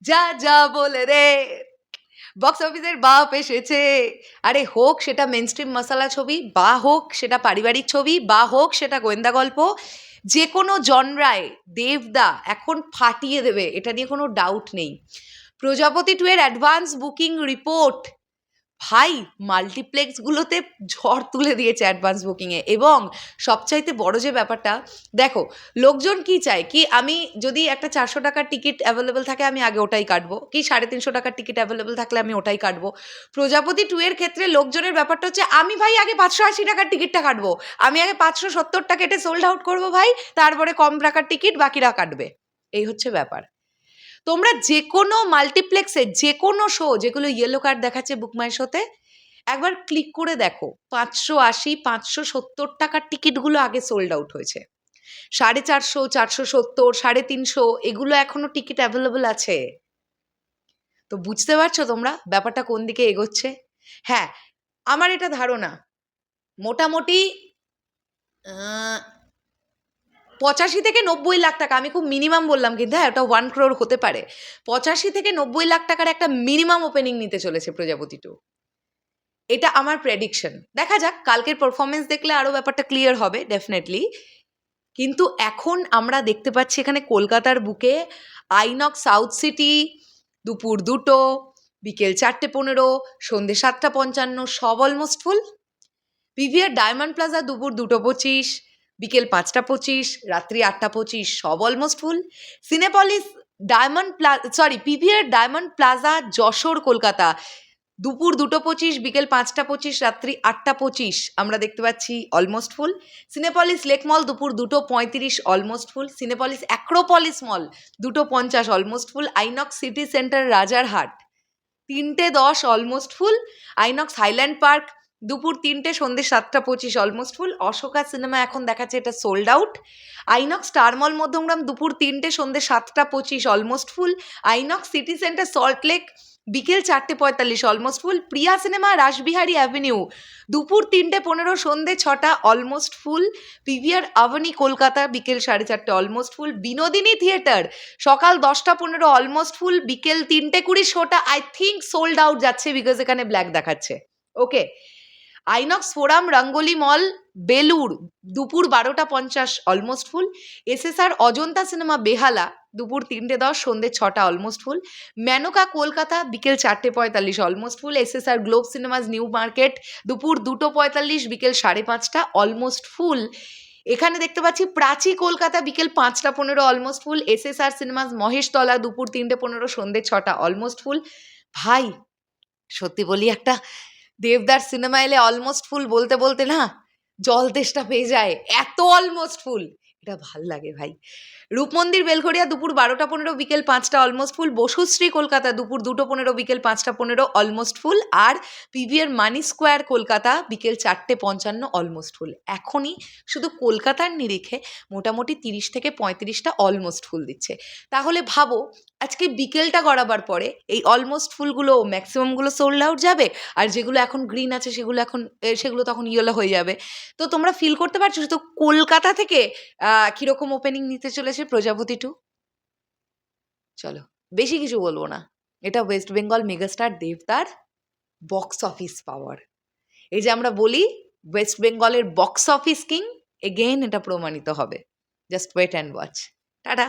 যা যা বলে রে, বক্স অফিসের বাপ এসেছে। আরে হোক সেটা মেনস্ট্রিম মশালা ছবি, বা হোক সেটা পারিবারিক ছবি, বা হোক সেটা গোয়েন্দা গল্প, যে কোনো জনরায় দেবদা এখন ফাটিয়ে দেবে, এটা নিয়ে কোনো ডাউট নেই। প্রজাপতি 2 এর অ্যাডভান্স বুকিং রিপোর্ট, ভাই মাল্টিপ্লেক্সগুলোতে ঝড় তুলে দিয়েছে অ্যাডভান্স বুকিংয়ে। এবং সবচাইতে বড় যে ব্যাপারটা, দেখো লোকজন কি চায়, কি আমি যদি একটা 400 টাকার টিকিট অ্যাভেলেবেল থাকে আমি আগে ওটাই কাটবো, কি 350 টাকার টিকিট অ্যাভেলেবেল থাকলে আমি ওটাই কাটবো। প্রজাপতি 2 এর ক্ষেত্রে লোকজনের ব্যাপারটা হচ্ছে আমি ভাই আগে 580 টাকার টিকিটটা কাটবো, আমি আগে 570টা কেটে সোল্ড আউট করবো ভাই, তারপরে কম টাকার টিকিট বাকিরা কাটবে। এই হচ্ছে ব্যাপার। তোমরা যে কোনো মাল্টিপ্লেক্সে যে কোনো শো, যেগুলো ইয়েলো কার্ড দেখাচ্ছে বুকমাই শোতে, একবার ক্লিক করে দেখো 580 570 টাকার টিকিটগুলো আগে সোল্ড আউট হয়েছে। 450, 470, 350 এগুলো এখনো টিকিট অ্যাভেলেবল আছে। তো বুঝতে পারছো তোমরা ব্যাপারটা কোন দিকে এগোচ্ছে? হ্যাঁ, আমার এটা ধারণা মোটামুটি 85 থেকে 90 লাখ টাকা, আমি খুব মিনিমাম বললাম কিন্তু হ্যাঁ, ওটা 1 crore হতে পারে। 85 থেকে 90 লাখ টাকার একটা মিনিমাম ওপেনিং নিতে চলেছে প্রজাপতি 2। এটা আমার প্রেডিকশন। দেখা যাক, কালকের পারফরমেন্স দেখলে আরও ব্যাপারটা ক্লিয়ার হবে ডেফিনেটলি। কিন্তু এখন আমরা দেখতে পাচ্ছি এখানে কলকাতার বুকে আইনক্স সাউথ সিটি দুপুর 2টো, বিকেল 4:15, সন্ধ্যে 7:55 সব almost full. PVR diamond plaza দুপুর 2:25, বিকেল 5:25, রাত্রি 8:25 সব almost full. Cinepolis PVR diamond plaza Jessore Kolkata দুপুর 2:25, বিকেল 5:25, রাত্রি 8:25 আমরা দেখতে পাচ্ছি অলমোস্ট ফুল। সিনেপলিস লেক মল দুপুর 2:35 অলমোস্ট ফুল। সিনেপলিস অ্যাক্রোপলিস মল 2:50 almost full. INOX city centre Rajarhat 3:10 almost full. INOX highland park দুপুর 3টে, সন্ধ্যে 7:25 অলমোস্ট ফুল। অশোকা সিনেমা এখন দেখাচ্ছে এটা সোল্ড আউট। আইনক্স স্টার মল মধ্যমগ্রাম দুপুর 3টে, সন্ধ্যে 7:25 almost full. INOX city centre Salt Lake বিকেল 4:45 অলমোস্ট ফুল। প্রিয়া সিনেমা রাসবিহারী অ্যাভিনিউ দুপুর 3:15, সন্ধ্যে 6টা অলমোস্ট ফুল। পিভিআর আভানি কলকাতা বিকেল 4:30 অলমোস্ট ফুল। বিনোদিনী থিয়েটার সকাল 10:15 অলমোস্ট ফুল, বিকেল 3:20 শোটা আই থিঙ্ক সোল্ড আউট যাচ্ছে বিকজ এখানে ব্ল্যাক দেখাচ্ছে। Okay. INOX forum Rangoli mall Belur দুপুর 12:50 almost full. SSR Ajanta cinema Behala দুপুর 3:10, সন্ধ্যে 6টা অলমোস্ট ফুল। মেনকা কলকাতা বিকেল 4:45 almost full. SSR globe cinemas new market দুপুর 2:45, বিকেল 5:30 অলমোস্ট ফুল। এখানে দেখতে পাচ্ছি প্রাচী কলকাতা বিকেল 5:15 almost full. SSR cinemas Maheshtala দুপুর 3:15, সন্ধ্যে 6টা অলমোস্ট ফুল। ভাই সত্যি বলি, একটা দেবদার সিনেমা এলে অলমোস্ট ফুল বলতে বলতে না জল তেষ্টা পেয়ে যায়, এত অলমোস্ট ফুল, এটা ভাল লাগে ভাই। রূপমন্দির বেলঘরিয়া দুপুর 12:15, বিকেল 5টা অলমোস্ট ফুল। বসুশ্রী কলকাতা দুপুর 2:15, বিকেল 5:15 অলমোস্ট ফুল। আর পিভিআর মানি স্কোয়ার কলকাতা বিকেল 4:55 অলমোস্ট ফুল। এখনই শুধু কলকাতার নিরিখে মোটামুটি 30 থেকে 35টা অলমোস্ট ফুল দিচ্ছে। তাহলে ভাবো আজকে বিকেলটা গড়াবার পরে এই অলমোস্ট ফুলগুলো ম্যাক্সিমামগুলো সোল্ড আউট যাবে, আর যেগুলো এখন গ্রিন আছে সেগুলো তখন ইয়েলো হয়ে যাবে। তো তোমরা ফিল করতে পারছো শুধু কলকাতা থেকে কিরকম ওপেনিং নিতে চলেছে প্রজাপতি 2। চলো বেশি কিছু বলবো না, এটা ওয়েস্ট বেঙ্গল মেগাস্টার দেবদার বক্স অফিস পাওয়ার। এই যে আমরা বলি ওয়েস্ট বেঙ্গলের বক্স অফিস কিং, এগেইন এটা প্রমাণিত হবে। Just wait and watch. Tata.